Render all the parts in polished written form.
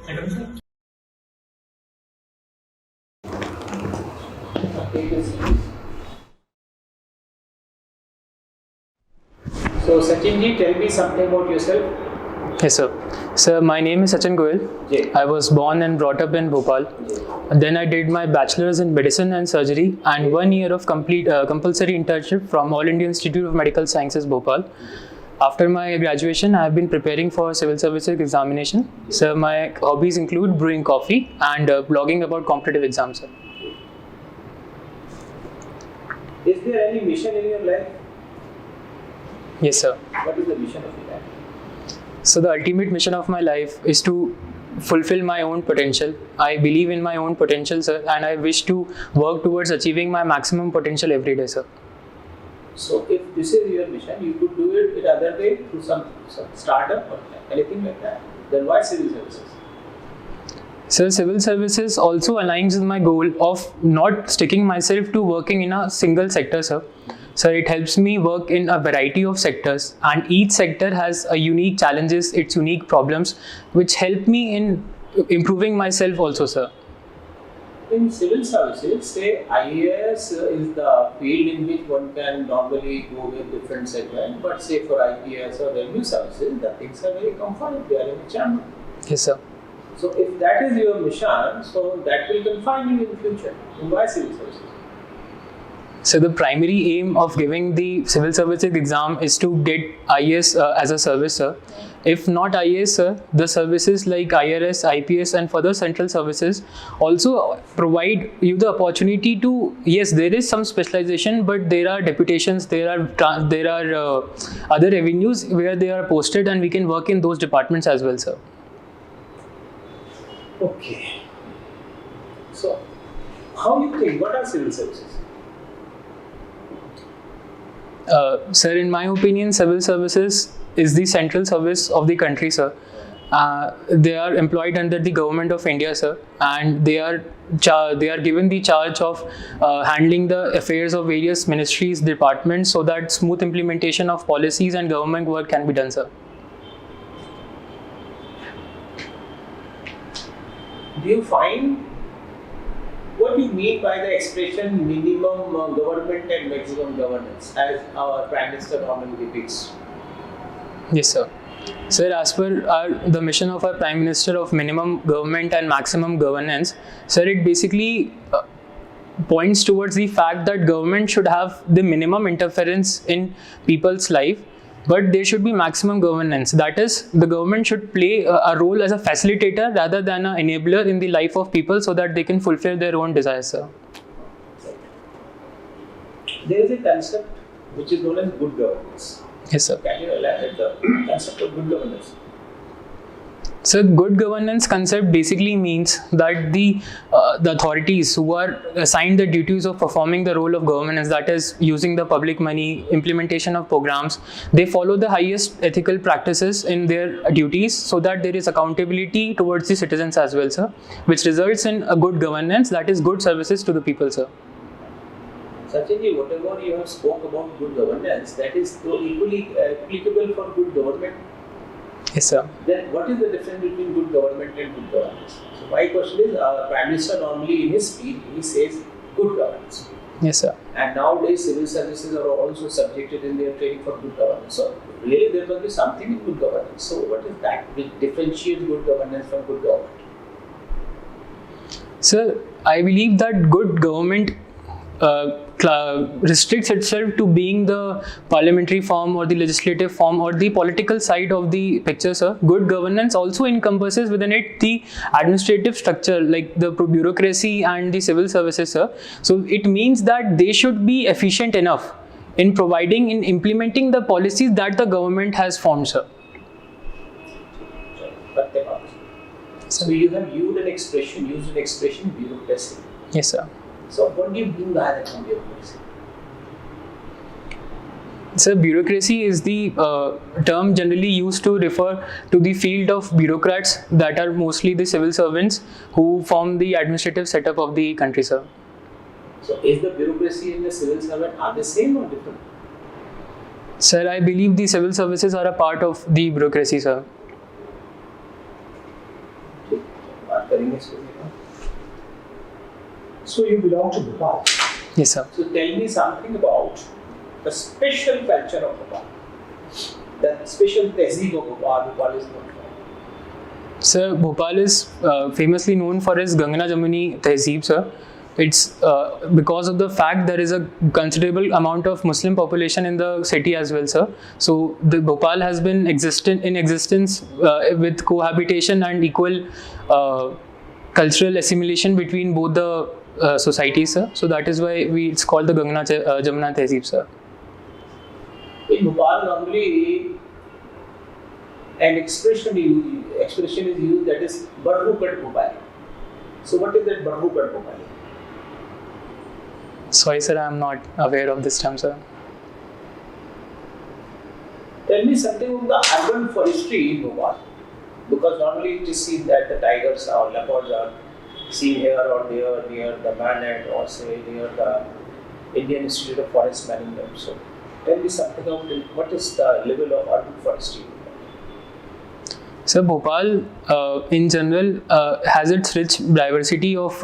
So Sachin ji, tell me something about yourself. Yes, sir. Sir, my name is Sachin Goel. I was born and brought up in Bhopal. Then I did my bachelor's in medicine and surgery and 1 year of compulsory internship from All India Institute of Medical Sciences, Bhopal. After my graduation, I have been preparing for civil services examination. Sir, my hobbies include brewing coffee and blogging about competitive exams, sir. Is there any mission in your life? Yes, sir. What is the mission of your life? So the ultimate mission of my life is to fulfill my own potential. I believe in my own potential, sir, and I wish to work towards achieving my maximum potential every day, sir. So if this is your mission, you could do it in other way through some startup or anything like that. Then why civil services? Sir, civil services also aligns with my goal of not sticking myself to working in a single sector, sir. So it helps me work in a variety of sectors, and each sector has a unique challenges, its unique problems, which help me in improving myself also, sir. In civil services, say IAS is the field in which one can normally go with different segment, but say for IPS or revenue services, the things are very confined, they are in a chamber. Yes, sir. So if that is your mission, so that will confine you in the future. And why civil services? So the primary aim of giving the civil services exam is to get IAS as a service, sir. If not IAS, sir, the services like IRS, IPS and further central services also provide you the opportunity to, yes, there is some specialization, but there are deputations, there are other avenues where they are posted and we can work in those departments as well, sir. Okay. So, how you think, what are civil services? Sir, in my opinion, civil services is the central service of the country, sir. They are employed under the government of India, sir, and they are given the charge of handling the affairs of various ministries, departments, so that smooth implementation of policies and government work can be done, sir. Do you find, what do you mean by the expression minimum government and maximum governance, as our Prime Minister normally depicts? Yes, sir. Sir, as per the mission of our Prime Minister of minimum government and maximum governance, sir, it basically points towards the fact that government should have the minimum interference in people's life, but there should be maximum governance. That is, the government should play a role as a facilitator rather than an enabler in the life of people so that they can fulfill their own desires, sir. There is a concept which is known as good governance. Yes, sir. Can you elaborate the concept of good governance? So, good governance concept basically means that the authorities who are assigned the duties of performing the role of governance, that is using the public money, implementation of programs, they follow the highest ethical practices in their duties so that there is accountability towards the citizens as well, sir, which results in a good governance, that is good services to the people, sir. Sachinji, whatever you have spoke about good governance, that is equally applicable for good government. Yes, sir. Then what is the difference between good government and good governance? So my question is, Prime Minister normally in his speech, he says good governance. Yes, sir. And nowadays civil services are also subjected in their training for good governance. So really there must be something in good governance. So what is that which differentiates good governance from good government? Sir, I believe that good government restricts itself to being the parliamentary form or the legislative form or the political side of the picture, sir. Good governance also encompasses within it the administrative structure like the bureaucracy and the civil services, sir. So it means that they should be efficient enough in providing, in implementing the policies that the government has formed, sir. So you have used an expression bureaucracy. Yes, sir. So what do you mean by that bureaucracy? So bureaucracy is the term generally used to refer to the field of bureaucrats that are mostly the civil servants who form the administrative setup of the country, sir. So is the bureaucracy and the civil servant are the same or different? Sir, I believe the civil services are a part of the bureaucracy, sir. nice to meet you. So you belong to Bhopal. Yes, sir. So tell me something about the special culture of Bhopal. The special tehzeeb of Bhopal. Bhopal is known for. Sir, Bhopal is famously known for its Gangana Jamuni tehzeeb, sir. It's because of the fact there is a considerable amount of Muslim population in the city as well, sir. So the Bhopal has been in existence with cohabitation and equal cultural assimilation between both the societies, sir. So that is why it's called the Gangana Jamuna tehzeeb, sir. In Bhopal, normally an expression is used that is Barru Kat Bhopal. So what is that Barru Kat Bhopal? Sorry, sir, I am not aware of this term, sir. Tell me something about the urban forestry in Bhopal. Because normally it is seen that the tigers or leopards are seen here or there near the manhead or say near the Indian Institute of Forest Management. So tell me something about what is the level of urban forestry? So Bhopal in general has its rich diversity of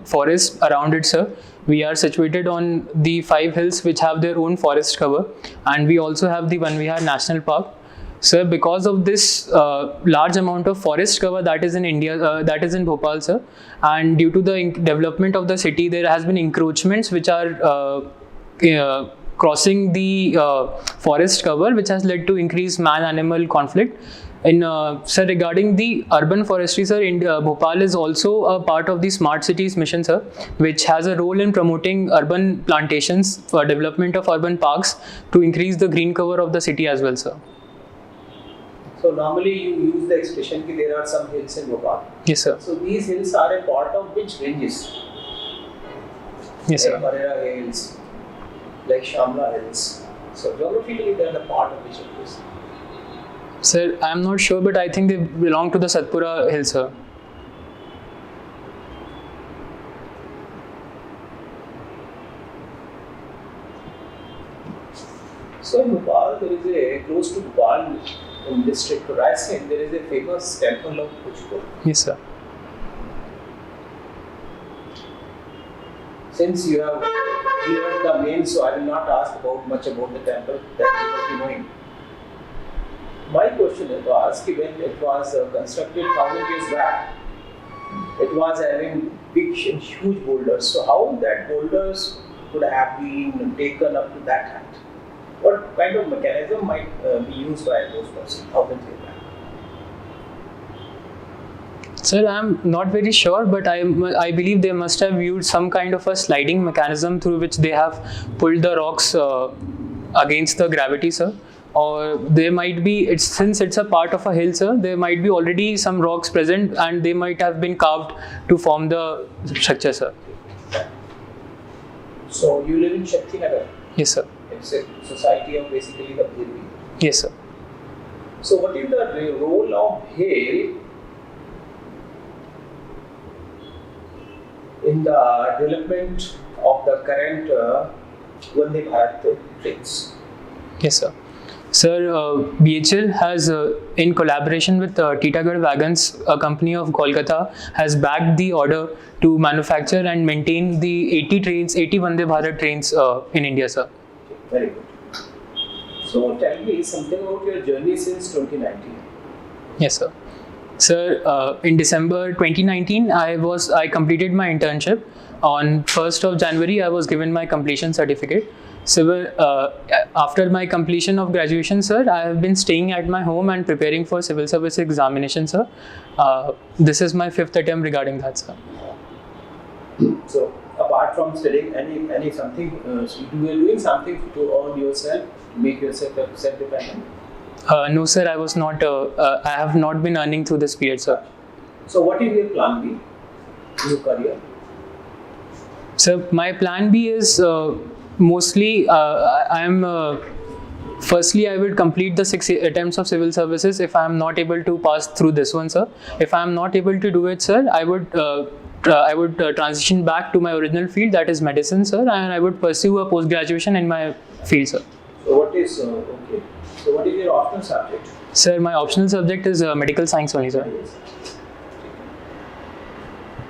forests around it, sir. We are situated on the 5 hills which have their own forest cover, and we also have the Van Vihar National Park. Sir, because of this large amount of forest cover that is in India, that is in Bhopal, sir, and due to the development of the city, there has been encroachments which are crossing the forest cover, which has led to increased man-animal conflict. Sir, regarding the urban forestry, sir, Bhopal is also a part of the Smart Cities mission, sir, which has a role in promoting urban plantations for development of urban parks to increase the green cover of the city as well, sir. So normally you use the expression that there are some hills in Bhopal. Yes, sir. So these hills are a part of which ranges? Yes, sir. Like Marera Hills, like Shamla Hills. So geographically they are the part of which of this? Sir, I am not sure, but I think they belong to the Satpura Hill, sir. So in Bhopal, there is close to Bhopal in district Raisen, there is a famous temple of Puchpur. Yes, sir. Since you have cleared the main, so I will not ask much about the temple that you must be knowing. My question was, when it was constructed 1000 years back, it was having big and huge boulders. So how that boulders could have been taken up to that height? What kind of mechanism might be used by those persons 1000 years back? Sir, I am not very sure, but I believe they must have used some kind of a sliding mechanism through which they have pulled the rocks against the gravity, sir. Or there might be, since it's a part of a hill, sir, there might be already some rocks present and they might have been carved to form the structure, sir. So you live in Shaktinagar? Yes, sir. It's a society of basically the Bhilvi. Yes, sir. So what is the role of hail in the development of the current Vande Bharat trains? Yes, sir. Sir, BHL has, in collaboration with Titagarh Wagons, a company of Kolkata, has bagged the order to manufacture and maintain the 80 Vande Bharat trains in India, sir. Very good. So tell me something about your journey since 2019. Yes, sir. Sir, in December 2019, I completed my internship. On 1st of January, I was given my completion certificate. So, after my completion of graduation, sir, I have been staying at my home and preparing for civil service examination, sir. This is my 5th attempt regarding that, sir. So, apart from studying, any something, you are doing something to earn yourself, to make yourself self-dependent? No, sir, I was not. I have not been earning through this period, sir. So, what is your plan B? Your career? Sir, my plan B is mostly firstly, I would complete the 6 attempts of civil services if I am not able to pass through this one, sir. If I am not able to do it, sir, I would transition back to my original field, that is medicine, sir, and I would pursue a post-graduation in my field, sir. So what is okay? So what is your optional subject? Sir, my optional subject is medical science only, sir.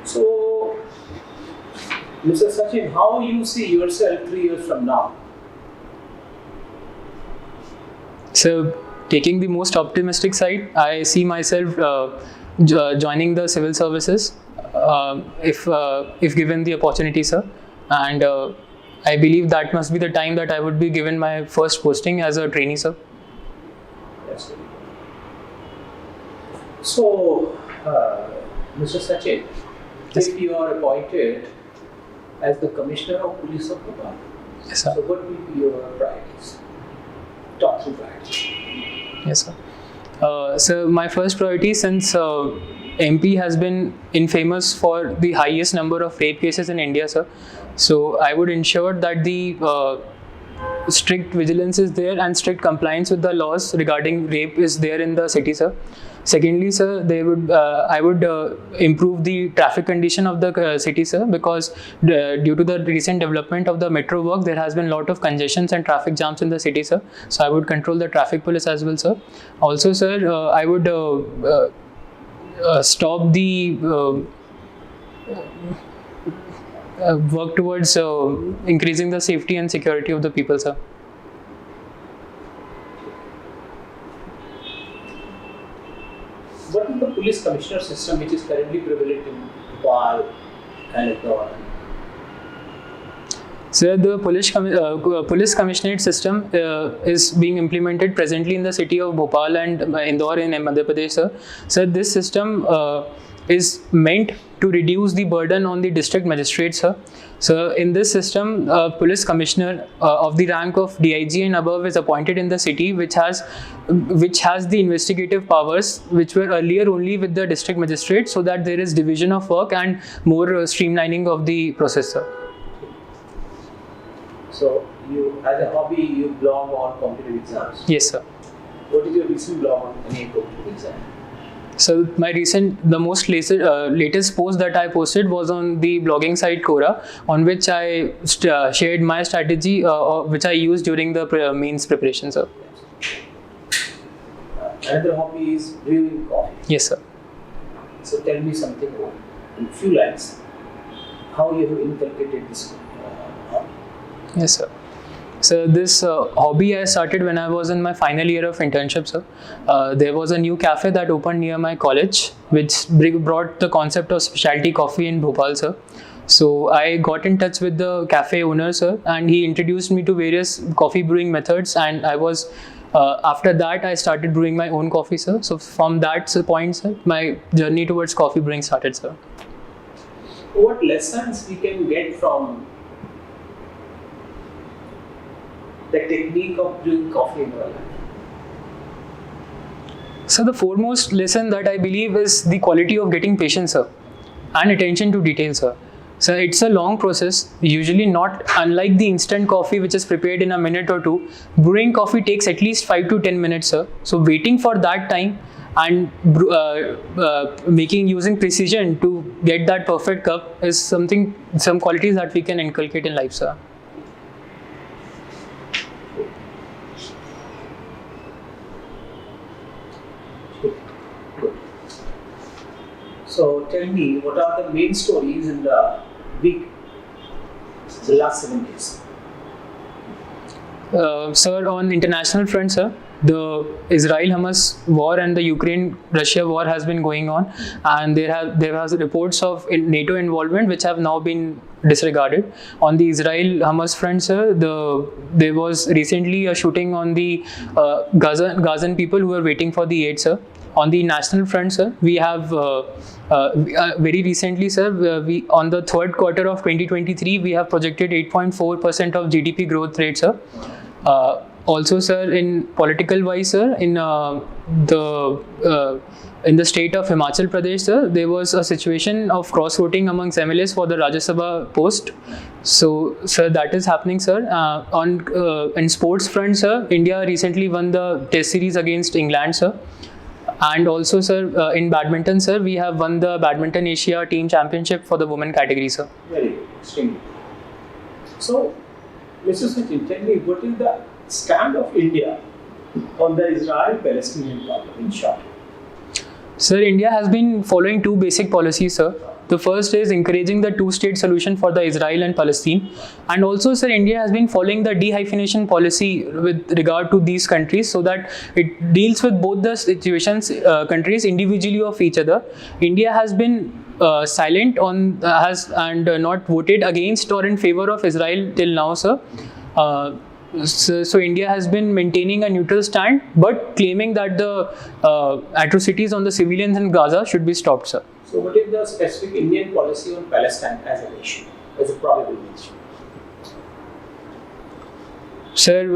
So, Mr. Sachin, how you see yourself 3 years from now? So, taking the most optimistic side, I see myself joining the civil services if given the opportunity, sir. And I believe that must be the time that I would be given my first posting as a trainee, sir. Yes. So, Mr. Sachin, Yes. if you are appointed as the Commissioner of Police of Bhopal, Yes, sir. so what will be your priorities? Top 3 priorities. Yes, sir. So my first priority, since MP has been infamous for the highest number of rape cases in India, sir. So I would ensure that the strict vigilance is there and strict compliance with the laws regarding rape is there in the city, sir. Secondly, sir, I would improve the traffic condition of the city, sir, because due to the recent development of the metro work, there has been a lot of congestions and traffic jams in the city, sir. So I would control the traffic police as well, sir. Also, sir, I would stop the work towards increasing the safety and security of the people, sir. What is the police commissioner system which is currently prevalent in Bhopal and Indore? So the police commissionerate system is being implemented presently in the city of Bhopal and Indore in Madhya Pradesh, sir. So this system is meant to reduce the burden on the district magistrates, sir. So in this system, police commissioner of the rank of DIG and above is appointed in the city, which has the investigative powers, which were earlier only with the district magistrate, so that there is division of work and more streamlining of the process, sir. So, you, as a hobby, you blog on competitive exams. Yes, sir. What is your recent blog on any competitive exam? So the most latest post that I posted was on the blogging site Quora, on which I shared my strategy, which I used during the mains preparation, sir. Another hobby is brewing coffee. Yes, sir. So tell me something in few lines, how you have inculcated this hobby. Yes, sir. So this hobby I started when I was in my final year of internship, sir. There was a new cafe that opened near my college, which brought the concept of specialty coffee in Bhopal, sir. So I got in touch with the cafe owner, sir, and he introduced me to various coffee brewing methods, and I was after that I started brewing my own coffee, sir. So from that point, sir, my journey towards coffee brewing started, sir. What lessons we can get from the technique of brewing coffee in your life? So the foremost lesson that I believe is the quality of getting patience, sir, and attention to detail, sir. So it's a long process, usually not unlike the instant coffee which is prepared in a minute or two. Brewing coffee takes at least 5 to 10 minutes, sir. So waiting for that time and using precision to get that perfect cup is some qualities that we can inculcate in life, sir. So tell me, what are the main stories in the week, the last 7 days? Sir, on international front, sir, the Israel-Hamas war and the Ukraine-Russia war has been going on, and there has reports of NATO involvement which have now been disregarded. On the Israel-Hamas front, sir, there was recently a shooting on the Gazan people who were waiting for the aid, sir. On the national front, sir, we have very recently, sir, we on the third quarter of 2023, we have projected 8.4% of GDP growth rate, sir. Also, sir, in political wise, sir, in the state of Himachal Pradesh, sir, there was a situation of cross voting amongst MLAs for the Rajya Sabha post. So, sir, that is happening, sir. In sports front, sir, India recently won the Test series against England, sir. And also, sir, in badminton, sir, we have won the Badminton Asia Team Championship for the women category, sir. Very good, extremely. So, Mr. Sachin, tell me, what is the stand of India on the Israel-Palestinian problem, in short? Sir, India has been following two basic policies, sir. The first is encouraging the two-state solution for the Israel and Palestine. And also, sir, India has been following the dehyphenation policy with regard to these countries so that it deals with both the situations, countries individually of each other. India has been silent on not voted against or in favor of Israel till now, sir. So India has been maintaining a neutral stand, but claiming that the atrocities on the civilians in Gaza should be stopped, sir. So what is the specific Indian policy on Palestine as an issue, as a probable issue? Sir,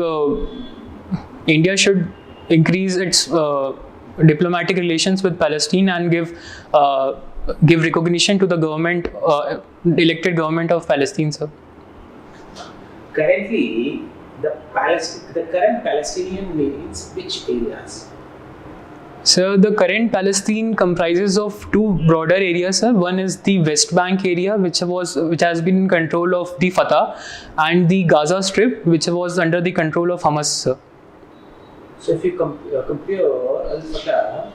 India should increase its diplomatic relations with Palestine and give recognition to the government, elected government of Palestine, sir. Currently, the current Palestinian means which areas? So the current Palestine comprises of two broader areas, sir. One is the West Bank area, which has been in control of the Fatah, and the Gaza Strip, which was under the control of Hamas, sir. So if you compare Al-Fatah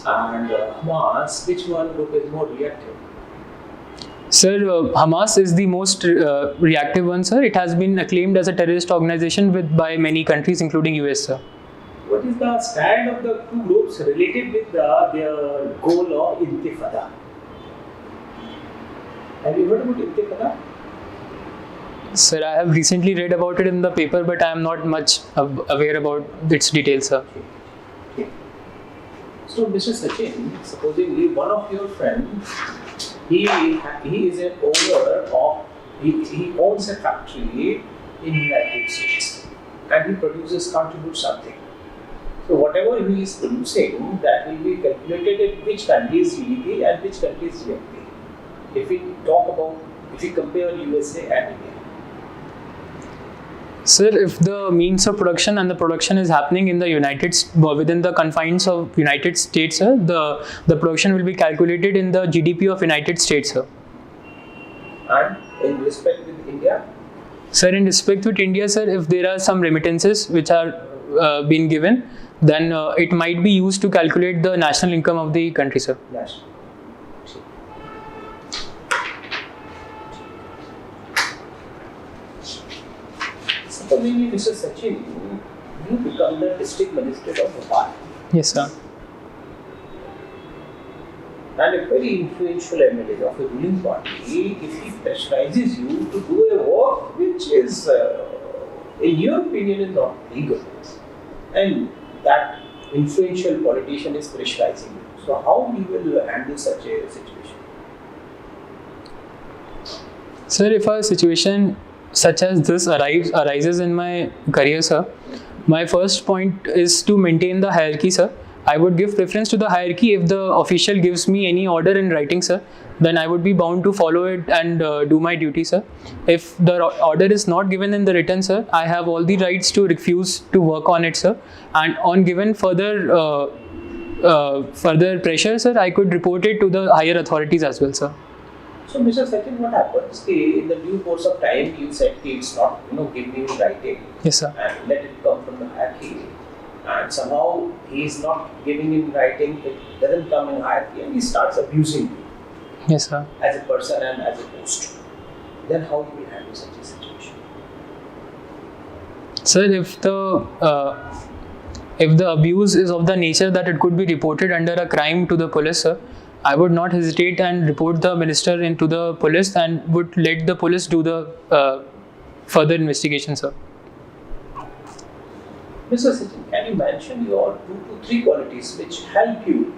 and Hamas, which one group is more reactive? Sir, Hamas is the most reactive one, sir. It has been acclaimed as a terrorist organization by many countries, including US, sir. What is the stand of the two groups related with their goal of Intifada? Have you heard about Intifada? Sir, I have recently read about it in the paper, but I am not much aware about its details, sir. Okay. So, Mr. Sachin, supposedly one of your friends, he is an owner of, he owns a factory in United States and he contributes something. So whatever he is producing, that will be calculated in which country is GDP and which country is GDP. If we compare USA and India. Sir, if the means of production and the production is happening in the within the confines of United States, sir, the production will be calculated in the GDP of United States, sir. And in respect with India? Sir, in respect with India, sir, if there are some remittances which are being given, then it might be used to calculate the national income of the country, sir. National. Supposingly, Mr. Sachin, you become the district magistrate of Bhopal. Yes, sir. And a very influential MLA of a ruling party, if he pressurizes you to do a work which is, in your opinion, is not legal, and that influential politician is pressurizing you, so how you will handle such a situation? Sir, if a situation such as this arises in my career, sir, my first point is to maintain the hierarchy, sir. I would give preference to the hierarchy. If the official gives me any order in writing, sir, then I would be bound to follow it and do my duty, sir. If the order is not given in the written, sir, I have all the rights to refuse to work on it, sir. And on given further pressure, sir, I could report it to the higher authorities as well, sir. So, Mr. Sachin, what happens? In the due course of time, you said it's not, give me in writing. Yes, sir. And let it come from the hierarchy. And somehow he is not giving in writing, it doesn't come in hierarchy, and he starts abusing you. Yes, sir. As a person and as a host. Then how you will handle such a situation? Sir, if the abuse is of the nature that it could be reported under a crime to the police, sir, I would not hesitate and report the minister into the police and would let the police do the further investigation, sir. Mr. Sachin, can you mention your 2 to 3 qualities which help you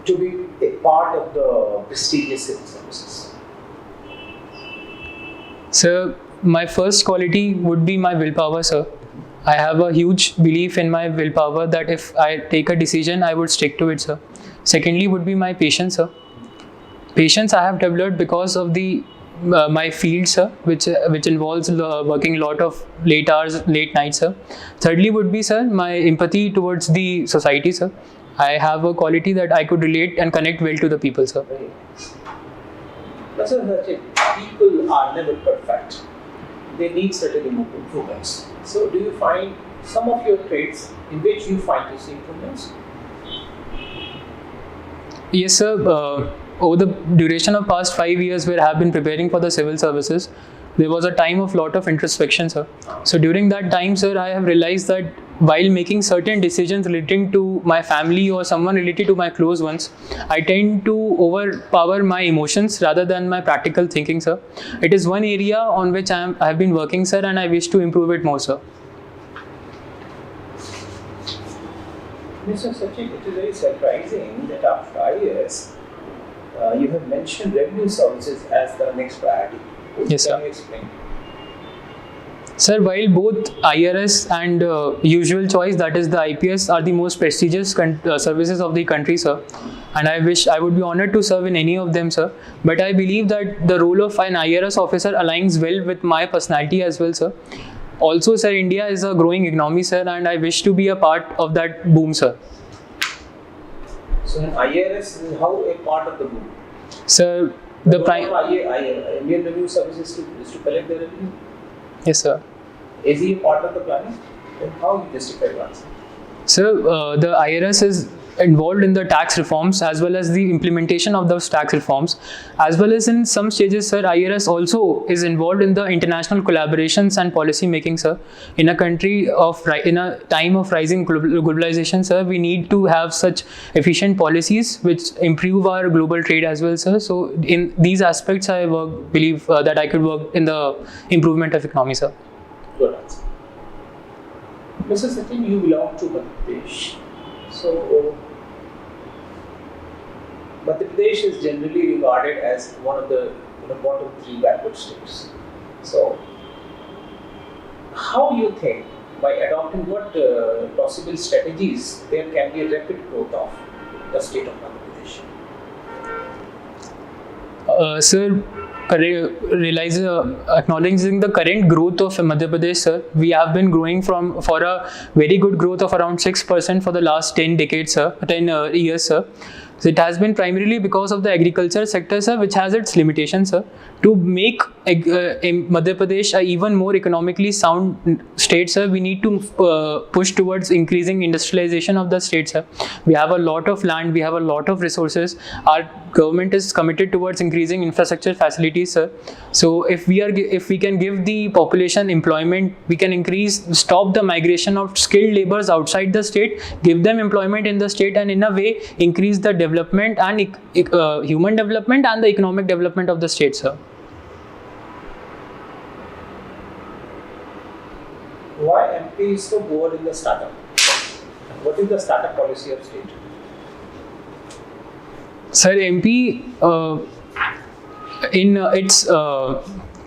to be a part of the prestigious civil services? Sir, my first quality would be my willpower, sir. I have a huge belief in my willpower that if I take a decision, I would stick to it, sir. Secondly would be my patience, sir. Patience I have developed because of my field, sir, which involves working a lot of late hours, late nights, sir. Thirdly would be, sir, my empathy towards the society, sir. I have a quality that I could relate and connect well to the people, sir. But sir, people are never perfect. They need certain improvements. So do you find some of your traits in which you find these improvements? Yes, sir. Over the duration of past 5 years, where I have been preparing for the civil services, there was a time of lot of introspection, sir. So during that time, sir, I have realized that while making certain decisions relating to my family or someone related to my close ones, I tend to overpower my emotions rather than my practical thinking, sir. It is one area on which I have been working, sir, and I wish to improve it more, sir. Mr. Sachin, it is very surprising that after IAS, you have mentioned revenue services as the next priority. Yes, sir. Can you explain? Sir, while both IRS and usual choice, that is the IPS, are the most prestigious services of the country, sir, and I wish I would be honored to serve in any of them, sir. But I believe that the role of an IRS officer aligns well with my personality as well, sir. Also, sir, India is a growing economy, sir, and I wish to be a part of that boom, sir. So, an IRS is how a part of the boom? Sir, the Indian Revenue Services is to collect the revenue? Yes, sir. Is he a part of the planning? Then how you justify that? Sir, the IRS is involved in the tax reforms as well as the implementation of those tax reforms, as well as in some stages, sir, IRS also is involved in the international collaborations and policy making, sir. In a in a time of rising globalization, sir, we need to have such efficient policies which improve our global trade as well, sir. So in these aspects, I believe that I could work in the improvement of economy, sir. Good answer. Mr. Sachin, you belong to Madhya Pradesh. So, Madhya Pradesh is generally regarded as one of the bottom 3 backward states. So, how you think by adopting what possible strategies there can be a rapid growth of the state of Madhya Pradesh? Sir, acknowledging the current growth of Madhya Pradesh, sir, we have been growing for a very good growth of around 6% for the last 10 decades, sir, 10 years, sir. So it has been primarily because of the agriculture sector, sir, which has its limitations, sir. To make Madhya Pradesh a even more economically sound state, sir, we need to push towards increasing industrialization of the state, sir. We have a lot of land, we have a lot of resources. Our government is committed towards increasing infrastructure facilities, sir. So if we can give the population employment, we can stop the migration of skilled laborers outside the state, give them employment in the state, and in a way increase the development and human development and the economic development of the state, sir. Why MP is so bored in the startup? What is the startup policy of state? Sir, MP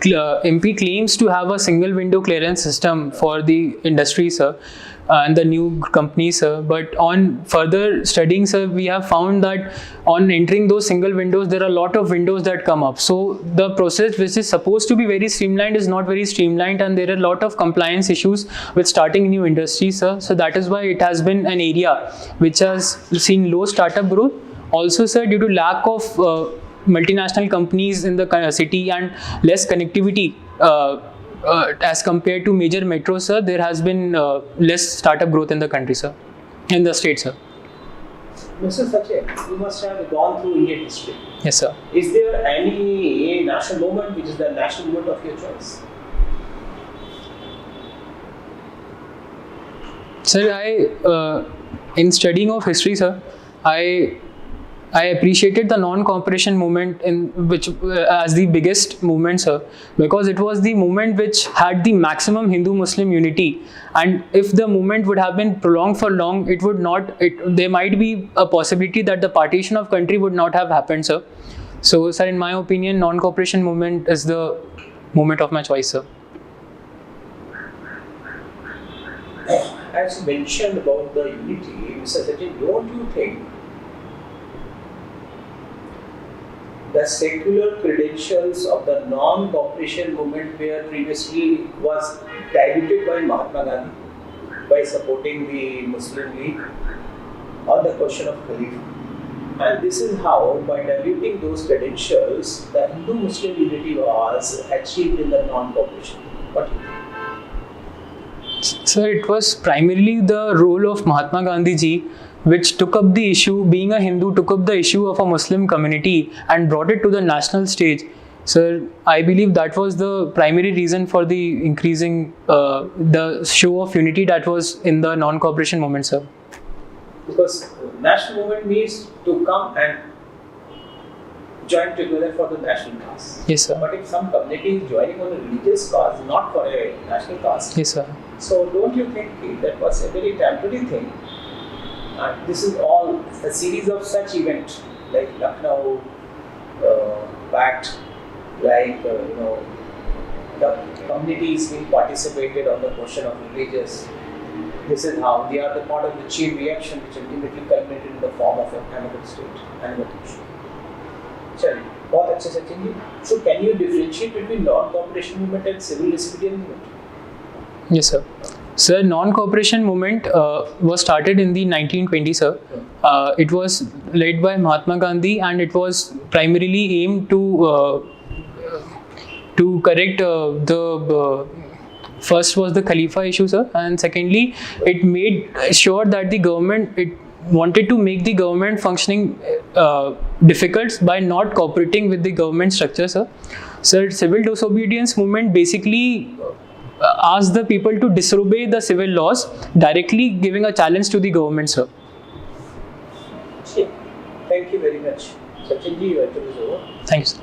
MP claims to have a single window clearance system for the industry, sir, and the new companies, sir. But on further studying, sir, we have found that on entering those single windows, there are a lot of windows that come up. So the process, which is supposed to be very streamlined, is not very streamlined, and there are a lot of compliance issues with starting new industries, sir. So that is why it has been an area which has seen low startup growth. Also, sir, due to lack of multinational companies in the city and less connectivity as compared to major metros, sir, there has been less startup growth in the country, sir, in the state, sir. Mr. Sachin, you must have gone through Indian history. Yes, sir. Is there any national movement which is the national movement of your choice? Sir, in studying of history, sir, I appreciated the non-cooperation movement as the biggest movement, sir, because it was the movement which had the maximum Hindu-Muslim unity. And if the movement would have been prolonged for long, there might be a possibility that the partition of country would not have happened, sir. So, sir, in my opinion, non-cooperation movement is the movement of my choice, sir. As you mentioned about the unity, Mr. Sachin, don't you think the secular credentials of the non-cooperation movement were previously was diluted by Mahatma Gandhi by supporting the Muslim League on the question of Khalifa? And this is how, by diluting those credentials, the Hindu-Muslim unity was achieved in the non-cooperation. What do you think? Sir, it was primarily the role of Mahatma Gandhi ji which took up the issue, being a Hindu, took up the issue of a Muslim community and brought it to the national stage. Sir, I believe that was the primary reason for the increasing the show of unity that was in the non-cooperation movement, sir. Because national movement means to come and join together for the national cause. Yes, sir. But if some community is joining on a religious cause, not for a national cause, Yes, sir. so don't you think that was a very temporary thing? And this is all a series of such events like Lucknow Pact, like the communities being participated on the question of religious. This is how they are the part of the chain reaction which ultimately culminated in the form of an animal state, animal tissue. चलिए बहुत अच्छे Sachin ji. So can you differentiate between non-cooperation movement and civil disobedience movement? Yes, sir. Sir, non-cooperation movement was started in the 1920s, sir. It was led by Mahatma Gandhi, and it was primarily aimed to correct the first was the Khalifa issue, sir, and secondly, it made sure that the government, it wanted to make the government functioning difficult by not cooperating with the government structure, sir. Sir, civil disobedience movement basically asked the people to disobey the civil laws, directly giving a challenge to the government, sir. Thank you very much. Sachin ji, your turn is over. Thanks.